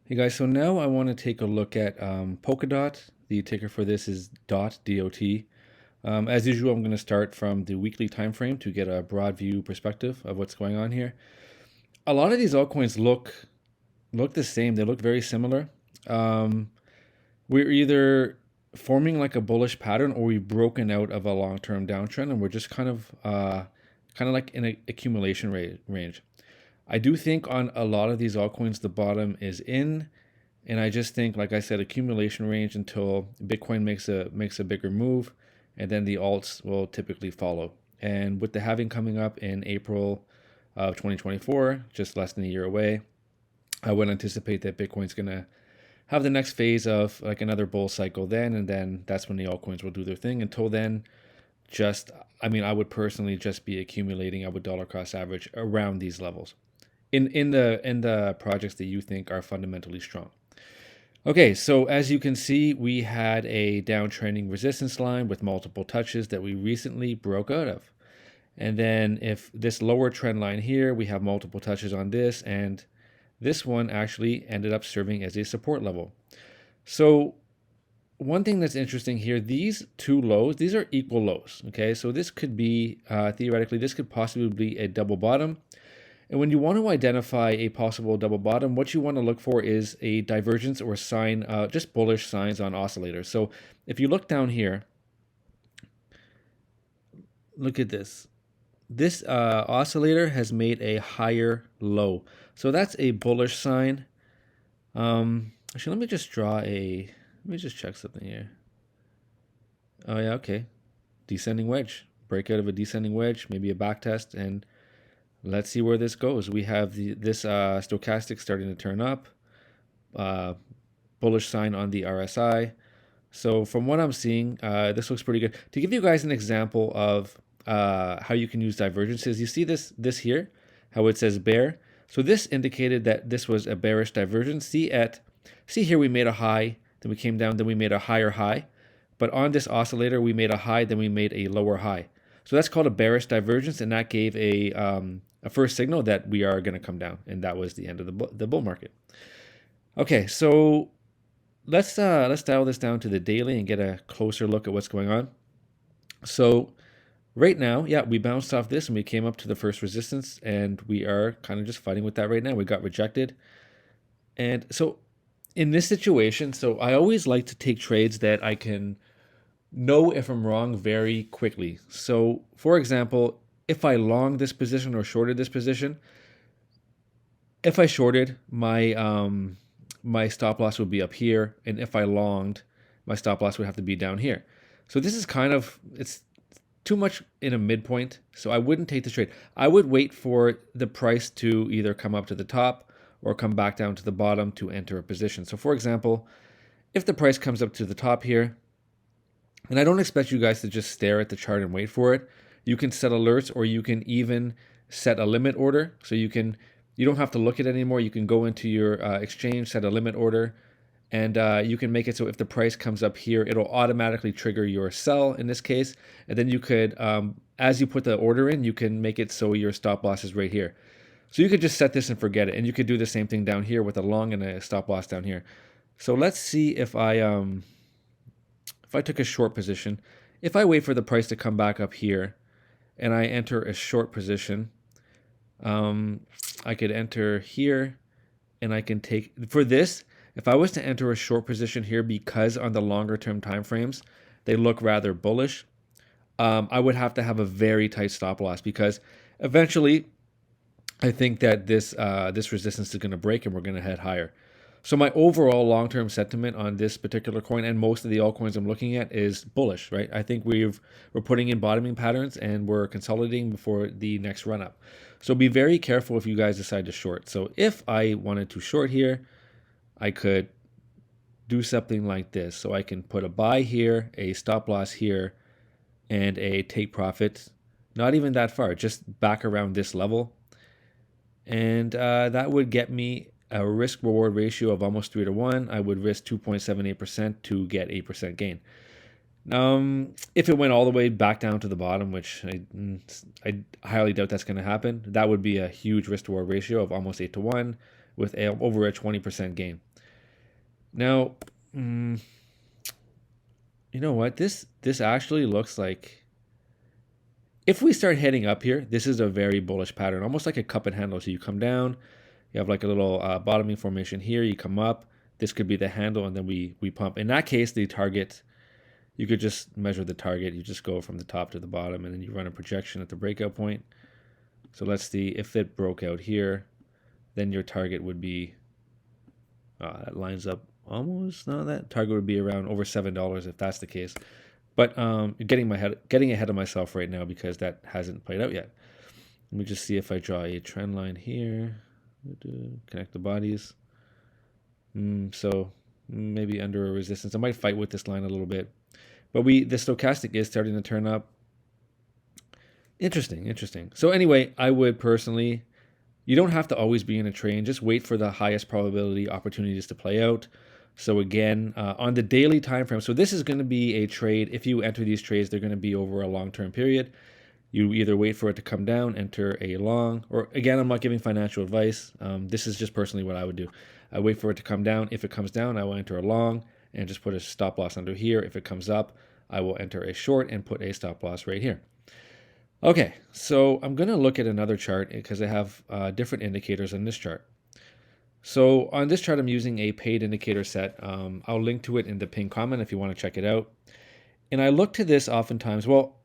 Hey guys, so now I want to take a look at Polkadot. The ticker for this is DOT, D-O-T. As usual, I'm going to start from the weekly time frame to get a broad view perspective of what's going on here. A lot of these altcoins look the same. They look very similar. Um, we're either forming like a bullish pattern or we've broken out of a long-term downtrend and we're just kind of like in an accumulation range. I do think on a lot of these altcoins the bottom is in, and I just think, like I said, accumulation range until Bitcoin makes a bigger move, and then the alts will typically follow. And with the halving coming up in April of 2024, just less than a year away, I would anticipate that Bitcoin's gonna have the next phase of like another bull cycle then, and then that's when the altcoins will do their thing. Until then, just I would personally just be accumulating. I would dollar cost average around these levels in the projects that you think are fundamentally strong. Okay, so as you can see, we had a downtrending resistance line with multiple touches that we recently broke out of. And then if this lower trend line here, we have multiple touches on this, and this one actually ended up serving as a support level. So one thing that's interesting here, these two lows, these are equal lows. Okay, so this could be, theoretically, this could possibly be a double bottom. And when you want to identify a possible double bottom, what you want to look for is a divergence or a sign, just bullish signs on oscillators. So if you look down here, look at this. This oscillator has made a higher low. So that's a bullish sign. Actually, let me just let me just check something here. Oh yeah, okay. Descending wedge, breakout of a descending wedge, maybe a back test, and let's see where this goes. We have this stochastic starting to turn up, uh, bullish sign on the RSI. So from what I'm seeing, this looks pretty good. To give you guys an example of how you can use divergences, you see this here, how it says bear. So this indicated that this was a bearish divergence. See here we made a high, then we came down, then we made a higher high. But on this oscillator, we made a high, then we made a lower high. So that's called a bearish divergence, and that gave a first signal that we are going to come down, and that was the end of the bull market. Okay, so let's dial this down to the daily and get a closer look at what's going on. So right now, yeah, we bounced off this and we came up to the first resistance, and we are kind of just fighting with that right now. We got rejected, and so in this situation, so I always like to take trades that I can know if I'm wrong very quickly. So, for example, if I long this position or shorted this position, if I shorted, my stop loss would be up here, and if I longed, my stop loss would have to be down here. So this is kind of, it's too much in a midpoint, so I wouldn't take the trade. I would wait for the price to either come up to the top or come back down to the bottom to enter a position. So for example, if the price comes up to the top here, and I don't expect you guys to just stare at the chart and wait for it. You can set alerts, or you can even set a limit order. So you don't have to look at it anymore. You can go into your exchange, set a limit order, and you can make it so if the price comes up here, it'll automatically trigger your sell in this case. And then you could, as you put the order in, you can make it so your stop loss is right here. So you could just set this and forget it. And you could do the same thing down here with a long and a stop loss down here. So let's see if I took a short position, if I wait for the price to come back up here and I enter a short position, I could enter here and I can take, for this, if I was to enter a short position here because on the longer term time frames, they look rather bullish, I would have to have a very tight stop loss because eventually I think that this resistance is going to break and we're going to head higher. So my overall long-term sentiment on this particular coin and most of the altcoins I'm looking at is bullish, right? I think we're putting in bottoming patterns and we're consolidating before the next run up. So be very careful if you guys decide to short. So if I wanted to short here, I could do something like this. So I can put a buy here, a stop loss here, and a take profit, not even that far, just back around this level. And that would get me a risk reward ratio of almost 3 to 1. I would risk 2.78% to get 8% gain. If it went all the way back down to the bottom, which I highly doubt that's going to happen, that would be a huge risk reward ratio of almost 8 to 1. with over a 20% gain. Now, you know what? This actually looks like, if we start heading up here, this is a very bullish pattern, almost like a cup and handle. So you come down, you have like a little bottoming formation here, you come up, this could be the handle, and then we pump. In that case, the target, you could just measure the target. You just go from the top to the bottom, and then you run a projection at the breakout point. So let's see, if it broke out here, then your target would be, that lines up almost, no, that target would be around over $7 if that's the case. But getting ahead of myself right now because that hasn't played out yet. Let me just see if I draw a trend line here. Connect the bodies. So maybe under a resistance. I might fight with this line a little bit. But the stochastic is starting to turn up. Interesting. So anyway, I would personally, you don't have to always be in a trade. Just wait for the highest probability opportunities to play out. So again, on the daily time frame, so this is going to be a trade. If you enter these trades, they're going to be over a long-term period. You either wait for it to come down, enter a long, or again, I'm not giving financial advice. This is just personally what I would do. I wait for it to come down. If it comes down, I will enter a long and just put a stop loss under here. If it comes up, I will enter a short and put a stop loss right here. Okay, so I'm going to look at another chart because I have different indicators on this chart. So on this chart, I'm using a paid indicator set. I'll link to it in the pinned comment if you want to check it out. And I look to this oftentimes, well,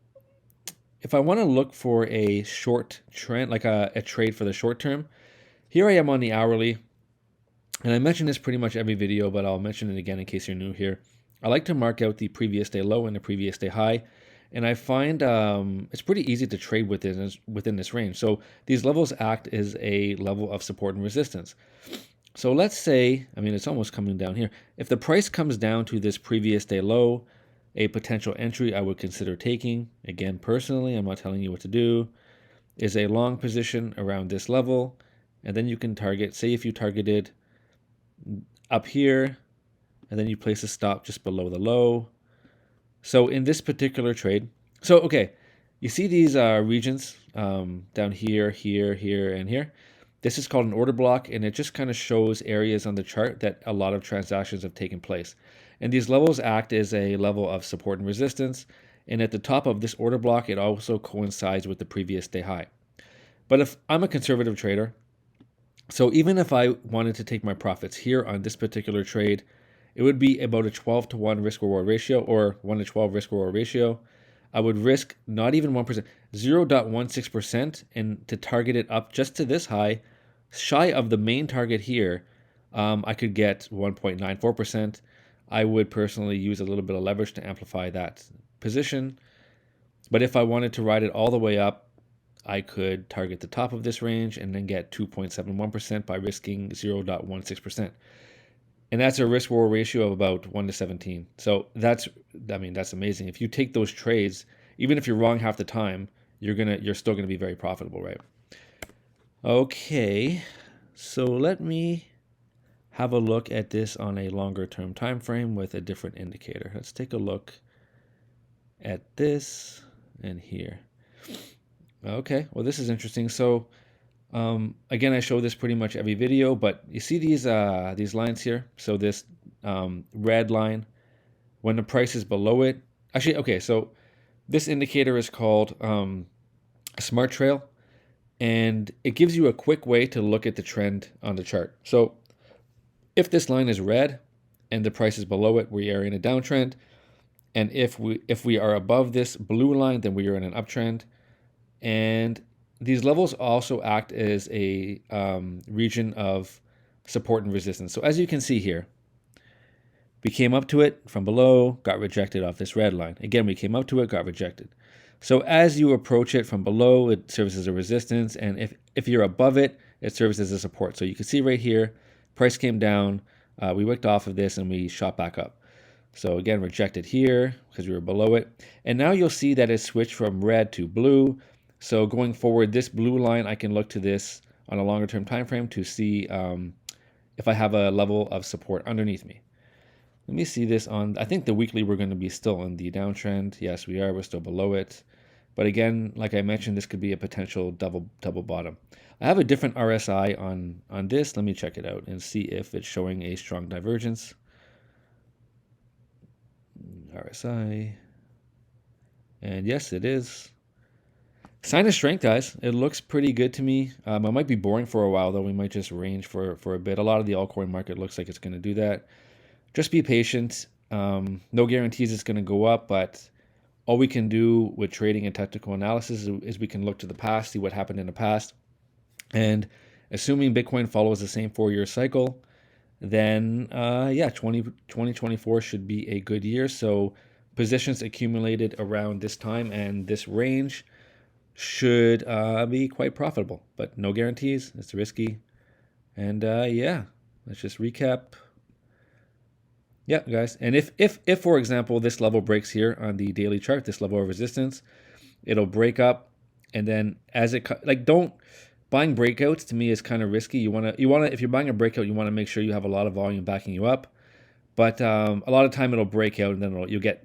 if I want to look for a short trend, like a trade for the short term, here I am on the hourly. And I mention this pretty much every video, but I'll mention it again in case you're new here. I like to mark out the previous day low and the previous day high. And I find it's pretty easy to trade within this range. So these levels act as a level of support and resistance. So let's say, I mean, it's almost coming down here. If the price comes down to this previous day low, a potential entry I would consider taking, again, personally, I'm not telling you what to do, is a long position around this level. And then you can target, say if you targeted up here, and then you place a stop just below the low. So in this particular trade, so okay, you see these regions down here, here, and here. This is called an order block, and it just kind of shows areas on the chart that a lot of transactions have taken place. And these levels act as a level of support and resistance. And at the top of this order block, it also coincides with the previous day high. But if I'm a conservative trader, so even if I wanted to take my profits here on this particular trade, it would be about a 12-to-1 risk-reward ratio, or 1-to-12 risk-reward ratio. I would risk not even 1%, 0.16%, and to target it up just to this high, shy of the main target here, I could get 1.94%. I would personally use a little bit of leverage to amplify that position. But if I wanted to ride it all the way up, I could target the top of this range and then get 2.71% by risking 0.16%. And that's a risk reward ratio of about 1-to-17. So that's amazing. If you take those trades, even if you're wrong half the time, you're still gonna be very profitable, right? Okay, so let me have a look at this on a longer term time frame with a different indicator. Let's take a look at this and here. Okay, well, this is interesting. So again, I show this pretty much every video, but you see these lines here. So this red line, when the price is below it, actually, okay, so this indicator is called a smart trail, and it gives you a quick way to look at the trend on the chart. So if this line is red and the price is below it, we are in a downtrend. And if we are above this blue line, then we are in an uptrend. And these levels also act as a region of support and resistance. So as you can see here, we came up to it from below, got rejected off this red line. Again, we came up to it, got rejected. So as you approach it from below, it serves as a resistance. And if you're above it, it serves as a support. So you can see right here, price came down, we wicked off of this, and we shot back up. So again, rejected here because we were below it. And now you'll see that it switched from red to blue. So going forward, this blue line, I can look to this on a longer term time frame to see if I have a level of support underneath me. Let me see this on, I think the weekly we're going to be still in the downtrend. Yes, we are. We're still below it. But again, like I mentioned, this could be a potential double bottom. I have a different RSI on this. Let me check it out and see if it's showing a strong divergence. RSI. And yes, it is. Sign of strength, guys. It looks pretty good to me. It might be boring for a while, though. We might just range for a bit. A lot of the altcoin market looks like it's going to do that. Just be patient. No guarantees it's going to go up, but all we can do with trading and technical analysis is we can look to the past, see what happened in the past. And assuming Bitcoin follows the same 4-year cycle, then yeah, 2024 should be a good year. So positions accumulated around this time and this range should be quite profitable, but no guarantees. It's risky. And yeah, let's just recap. Yeah, guys. And if for example this level breaks here on the daily chart, this level of resistance, it'll break up, and then as it don't buying breakouts to me is kind of risky. You wanna if you're buying a breakout, you want to make sure you have a lot of volume backing you up. But a lot of time it'll break out, and then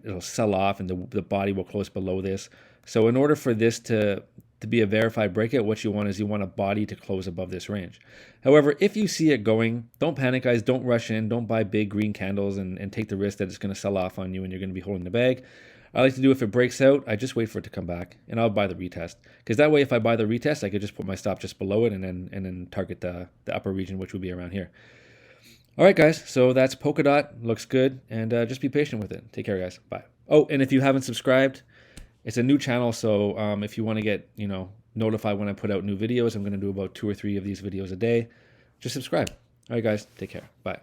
it'll sell off, and the body will close below this. So in order for this to be a verified breakout, what you want is a body to close above this range. However, if you see it going, don't panic, guys. Don't rush in. Don't buy big green candles and take the risk that it's going to sell off on you and you're going to be holding the bag. I like to do, if it breaks out, I just wait for it to come back, and I'll buy the retest. Because that way, if I buy the retest, I could just put my stop just below it and then target the upper region, which would be around here. All right, guys. So that's Polkadot. Looks good, and just be patient with it. Take care, guys. Bye. Oh, and if you haven't subscribed, it's a new channel, so if you want to get notified when I put out new videos, I'm going to do about 2 or 3 of these videos a day. Just subscribe. All right, guys. Take care. Bye.